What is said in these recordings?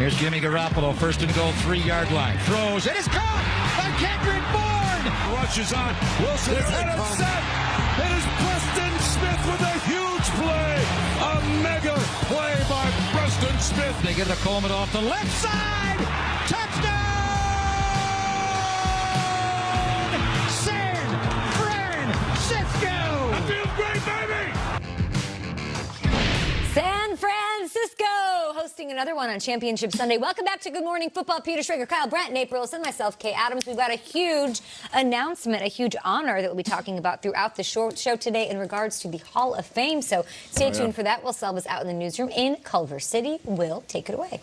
Here's Jimmy Garoppolo, first and goal, 3-yard line. Throws, it is caught by Kendrick Bourne. Rushes on. Wilson is head of set. It is Preston Smith with a huge play. A mega play by Preston Smith. They get the Coleman off the left side. Touchdown! San Francisco! That feels great, baby! San Francisco hosting another one on Championship Sunday. Welcome back to Good Morning Football. Peter Schrager, Kyle Brandt, Nate Burles, and myself, Kay Adams. We've got a huge announcement, a huge honor that we'll be talking about throughout the show today in regards to the Hall of Fame. So stay tuned for that. We'll sell us out in the newsroom in Culver City. Will take it away.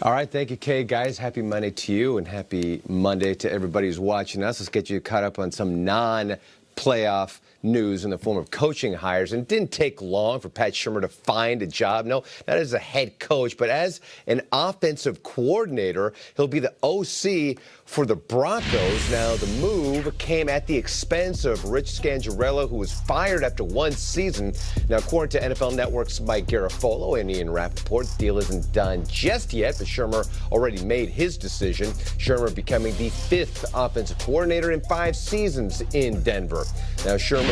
All right, thank you, Kay. Guys, happy Monday to you and happy Monday to everybody who's watching us. Let's get you caught up on some non-playoff news in the form of coaching hires. And it didn't take long for Pat Shurmur to find a job. No, not as a head coach, but as an offensive coordinator. He'll be the OC for the Broncos. Now, the move came at the expense of Rich Scangarello, who was fired after one season. Now, according to NFL Network's Mike Garafolo and Ian Rappaport, the deal isn't done just yet, but Shurmur already made his decision. Shurmur becoming the 5th offensive coordinator in 5 seasons in Denver. Now, Shurmur's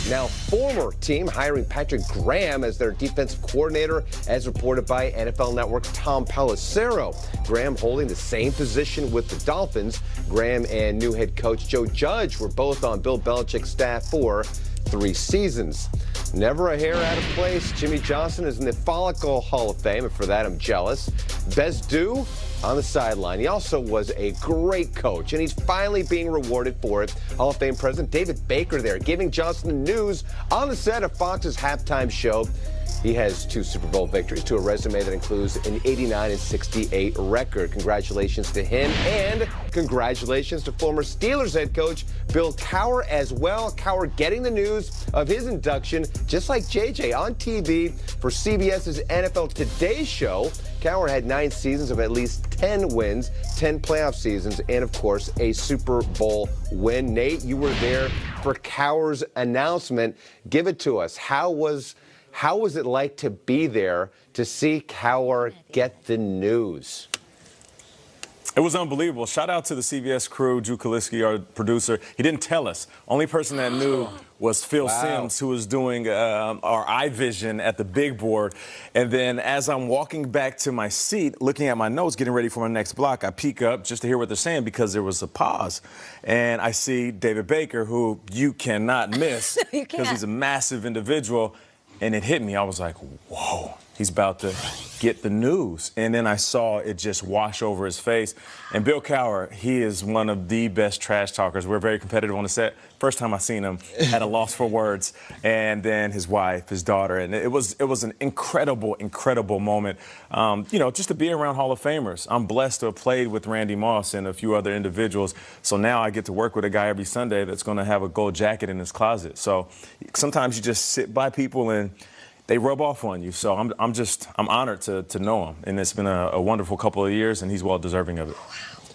now former team hiring Patrick Graham as their defensive coordinator, as reported by NFL Network's Tom Pelissero. Graham holding the same position with the Dolphins. Graham and new head coach Joe Judge were both on Bill Belichick's staff for 3 seasons. Never a hair out of place. Jimmy Johnson is in the Follicle Hall of Fame, and for that I'm jealous. Best due on the sideline. He also was a great coach, and he's finally being rewarded for it. Hall of Fame president David Baker there, giving Johnson the news on the set of Fox's halftime show. He has 2 Super Bowl victories to a resume that includes an 89-68 record. Congratulations to him, and congratulations to former Steelers head coach Bill Cowher as well. Cowher getting the news of his induction, just like JJ, on TV for CBS's NFL Today show. Cowher had 9 seasons of at least 10 wins, 10 playoff seasons, and of course a Super Bowl win. Nate, you were there for Cowher's announcement. Give it to us. How was it like to be there to see Cowher get the news? It was unbelievable. Shout out to the CBS crew, Drew Kaliski, our producer. He didn't tell us. Only person that knew was Phil Simms, who was doing our iVision at the big board. And then as I'm walking back to my seat, looking at my notes, getting ready for my next block, I peek up just to hear what they're saying because there was a pause. And I see David Baker, who you cannot miss because he's a massive individual. And it hit me. I was like, whoa, he's about to get the news. And then I saw it just wash over his face. And Bill Cowher, he is one of the best trash talkers. We're very competitive on the set. First time I seen him, had a loss for words. And then his wife, his daughter. And it was an incredible, incredible moment. Just to be around Hall of Famers. I'm blessed to have played with Randy Moss and a few other individuals. So now I get to work with a guy every Sunday that's going to have a gold jacket in his closet. So sometimes you just sit by people and they rub off on you. So I'm honored to know him. And it's been a wonderful couple of years, and he's well deserving of it.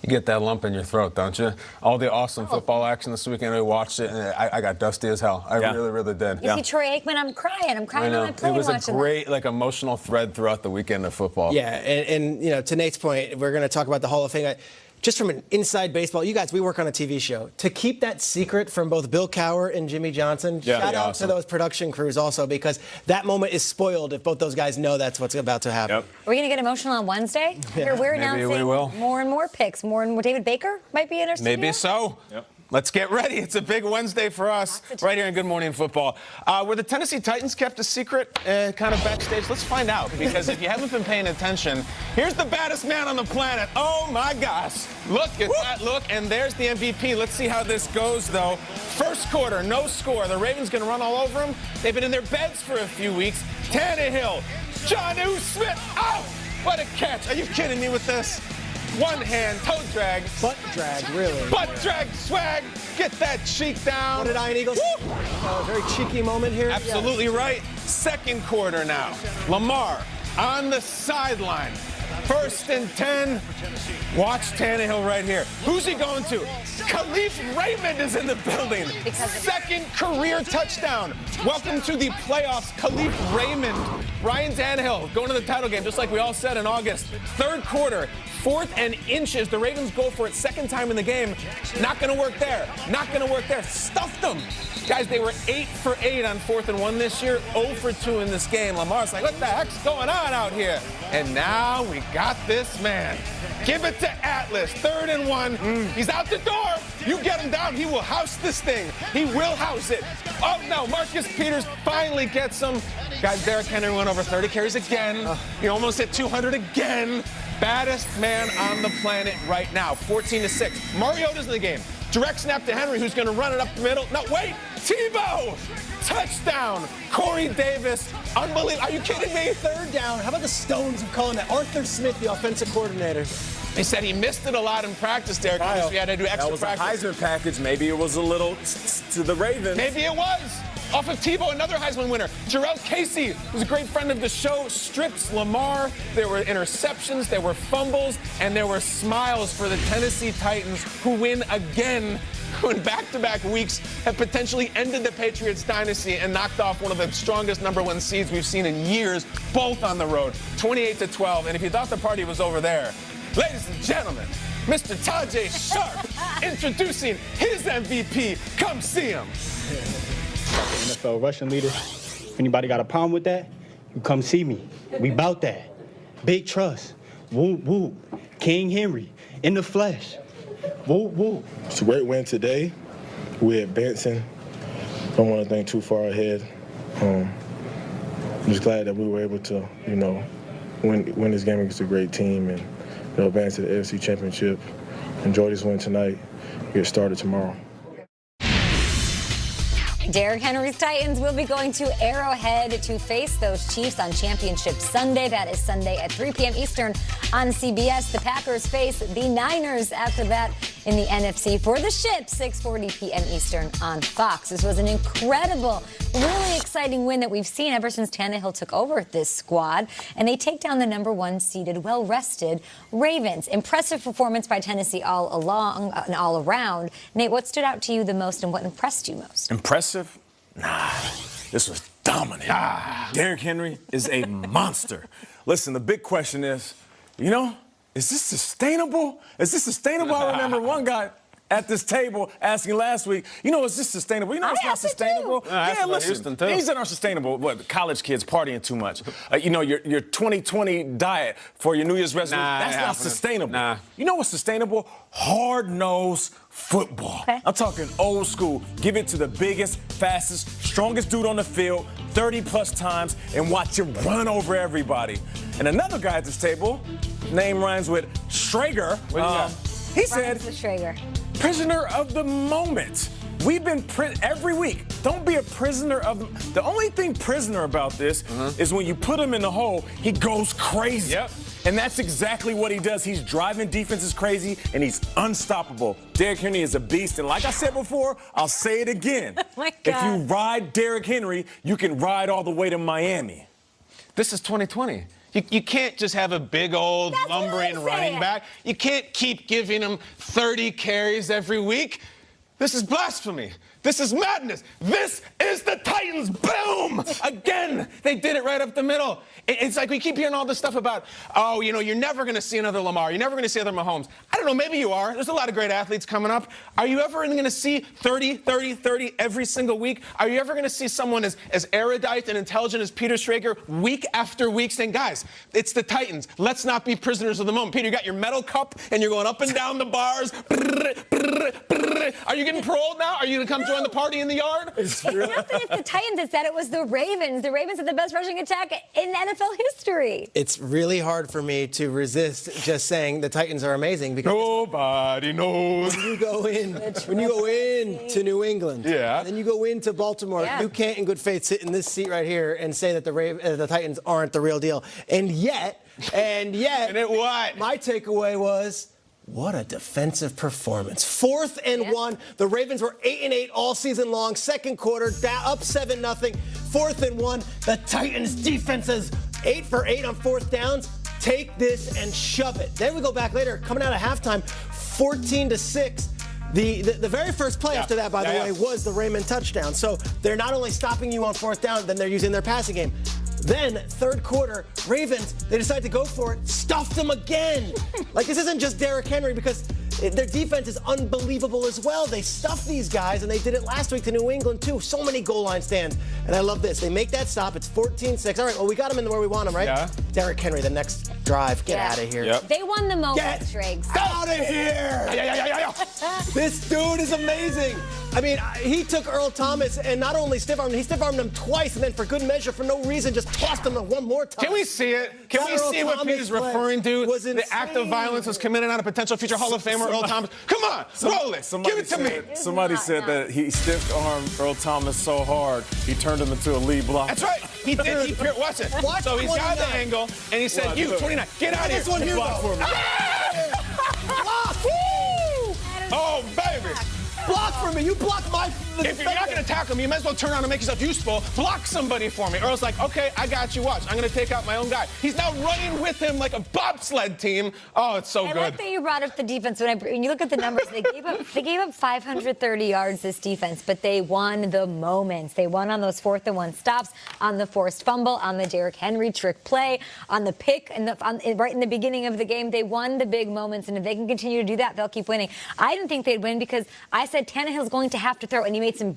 You get that lump in your throat, don't you? All the awesome football action this weekend, I watched it, and I got dusty as hell. I really, really did. You see Troy Aikman, I'm crying on my plane. It was a great, emotional thread throughout the weekend of football. Yeah, and to Nate's point, we're going to talk about the Hall of Fame. Just from an inside baseball, you guys, we work on a TV show. To keep that secret from both Bill Cowher and Jimmy Johnson, shout out to those production crews also, because that moment is spoiled if both those guys know that's what's about to happen. Yep. Are we going to get emotional on Wednesday? Yeah. We're announcing more and more picks. More and more. David Baker might be in our studio. Maybe so. Yep. Let's get ready. It's a big Wednesday for us right here in Good Morning Football. Were the Tennessee Titans kept a secret kind of backstage? Let's find out, because if you haven't been paying attention, here's the baddest man on the planet. Oh, my gosh. Look at that look, and there's the MVP. Let's see how this goes, though. First quarter, no score. The Ravens going to run all over them. They've been in their beds for a few weeks. Tannehill, Jonnu Smith. Oh, what a catch. Are you kidding me with this? One hand, toe drag. Butt drag, really. Butt drag, swag. Get that cheek down. What did Iron Eagles? Very cheeky moment here. Absolutely right. Second quarter now. Lamar on the sideline. 1st and 10. Watch Tannehill right here. Who's he going to? Khalif Raymond is in the building. Second career touchdown. Welcome to the playoffs, Khalif Raymond. Ryan Tannehill going to the title game, just like we all said in August. Third quarter, 4th and inches. The Ravens go for it, second time in the game. Not going to work there. Not going to work there. Stuffed them. Guys, they were 8 for 8 on 4th and 1 this year, 0 for 2 in this game. Lamar's like, what the heck's going on out here? And now we got this man. Give it to Atlas, 3rd and 1. He's out the door. You get him down, he will house this thing. He will house it. Oh, no, Marcus Peters finally gets him. Guys, Derrick Henry went over 30 carries again. He almost hit 200 again. Baddest man on the planet right now, 14-6. Mariota's in the game. Direct snap to Henry, who's going to run it up the middle. No, wait, Tebow! Touchdown! Corey Davis, unbelievable. Are you kidding me? 3rd down. How about the Stones of calling that? Arthur Smith, the offensive coordinator. They said he missed it a lot in practice, Derek. So he had to do extra that was practice. a Heisman package. Maybe it was a little to the Ravens. Maybe it was. Off of Tebow, another Heisman winner. Jarrell Casey, who's a great friend of the show, strips Lamar. There were interceptions, there were fumbles, and there were smiles for the Tennessee Titans, who win again, who in back-to-back weeks have potentially ended the Patriots dynasty and knocked off one of the strongest #1 seeds we've seen in years, both on the road, 28-12. And if you thought the party was over there, ladies and gentlemen, Mr. Tajay Sharp introducing his MVP. Come see him. NFL rushing leader. If anybody got a problem with that, you come see me. We bout that. Big trust. Whoop, whoop. King Henry in the flesh. Whoop, whoop. It's a great win today. We're advancing. Don't want to think too far ahead. I'm just glad that we were able to, win this game against a great team and advance to the AFC Championship. Enjoy this win tonight. Get started tomorrow. Derrick Henry's Titans will be going to Arrowhead to face those Chiefs on Championship Sunday. That is Sunday at 3 p.m. Eastern on CBS. The Packers face the Niners after that in the NFC for the ship, 6:40 p.m. Eastern on Fox. This was an incredible, really exciting win that we've seen ever since Tannehill took over this squad. And they take down the #1 seeded, well-rested Ravens. Impressive performance by Tennessee all along and all around. Nate, what stood out to you the most and what impressed you most? Impressive? Nah, this was dominant. Derrick Henry is a monster. Listen, the big question is, is this sustainable? Is this sustainable? I remember one guy at this table asking last week, is this sustainable? It's not sustainable. Yeah, listen, these aren't sustainable. What, college kids partying too much. Your 2020 diet for your New Year's resolution, that's not sustainable. Nah. You know what's sustainable? Hard-nosed football. Okay. I'm talking old school. Give it to the biggest, fastest, strongest dude on the field 30-plus times and watch him run over everybody. And another guy at this table, name rhymes with Schrager. He said, Schrager. prisoner of the moment. We've been every week. Don't be a prisoner of the only thing prisoner about this is when you put him in the hole, he goes crazy. Yep. And that's exactly what he does. He's driving defenses crazy, and he's unstoppable. Derrick Henry is a beast, and like I said before, I'll say it again. Oh my If God. you ride Derrick Henry, you can ride all the way to Miami. This is 2020. You can't just have a big old That's what lumbering I'm running saying. back. You can't keep giving him 30 carries every week. This is blasphemy. This is madness. This is the Titans. Boom! Again, they did it right up the middle. It's like we keep hearing all this stuff about, you're never going to see another Lamar. You're never going to see another Mahomes. I don't know, maybe you are. There's a lot of great athletes coming up. Are you ever going to see 30, 30, 30 every single week? Are you ever going to see someone as erudite and intelligent as Peter Schrager week after week saying, guys, it's the Titans. Let's not be prisoners of the moment. Peter, you got your medal cup and you're going up and down the bars. Are you getting paroled now? Are you going to come join the party in the yard? It's not that it's the Titans, it's that it was the Ravens. The Ravens had the best rushing attack in NFL history. It's really hard for me to resist just saying the Titans are amazing because Nobody knows. when you go in to New England, and then you go into Baltimore, you can't in good faith sit in this seat right here and say that the Titans aren't the real deal. And yet, And it what? my takeaway was, what a defensive performance. 4th and 1. The Ravens were 8-8 all season long. Second quarter, up 7-0. 4th and 1. The Titans defenses 8 for 8 on 4th downs. take this and shove it. Then we go back later, coming out of halftime, 14-6. The very first play after that, by the way, was the Raymond touchdown. So they're not only stopping you on fourth down, then they're using their passing game. Then, third quarter, Ravens, they decide to go for it, stuffed them again. Like, this isn't just Derrick Henry, because their defense is unbelievable as well. They stuffed these guys, and they did it last week to New England, too. So many goal line stands. And I love this. They make that stop. It's 14-6. All right, well, we got them in where we want them, right? Yeah. Derrick Henry, the next drive. Get out of here. Yep. They won the moment, Get out of here! This dude is amazing. I mean, he took Earl Thomas and not only stiff-armed him, he stiff-armed him twice, and then for good measure, for no reason, just tossed him one more time. Can we see it? Can we see what Pete is referring to? The act of violence was committed on a potential future Hall of Famer, Earl Thomas. Come on, roll it. Give it to me. Somebody said that he stiff-armed Earl Thomas so hard, he turned him into a lead blocker. That's right. He did. Watch it. So he's got the angle, and he said, you, 29, get out of here. This one here, block for me. Oh, baby. Block for me. You block my... If you're not going to tackle me, you might as well turn around and make yourself useful. Block somebody for me. Earl's like, okay, I got you. Watch. I'm going to take out my own guy. He's now running with him like a bobsled team. Oh, it's so good. I like that you brought up the defense. When you look at the numbers, they gave up 530 yards, this defense, but they won the moments. They won on those 4th and 1 stops, on the forced fumble, on the Derrick Henry trick play, on the pick, and right in the beginning of the game. They won the big moments, and if they can continue to do that, they'll keep winning. I didn't think they'd win because I said Tannehill's going to have to throw, and he made some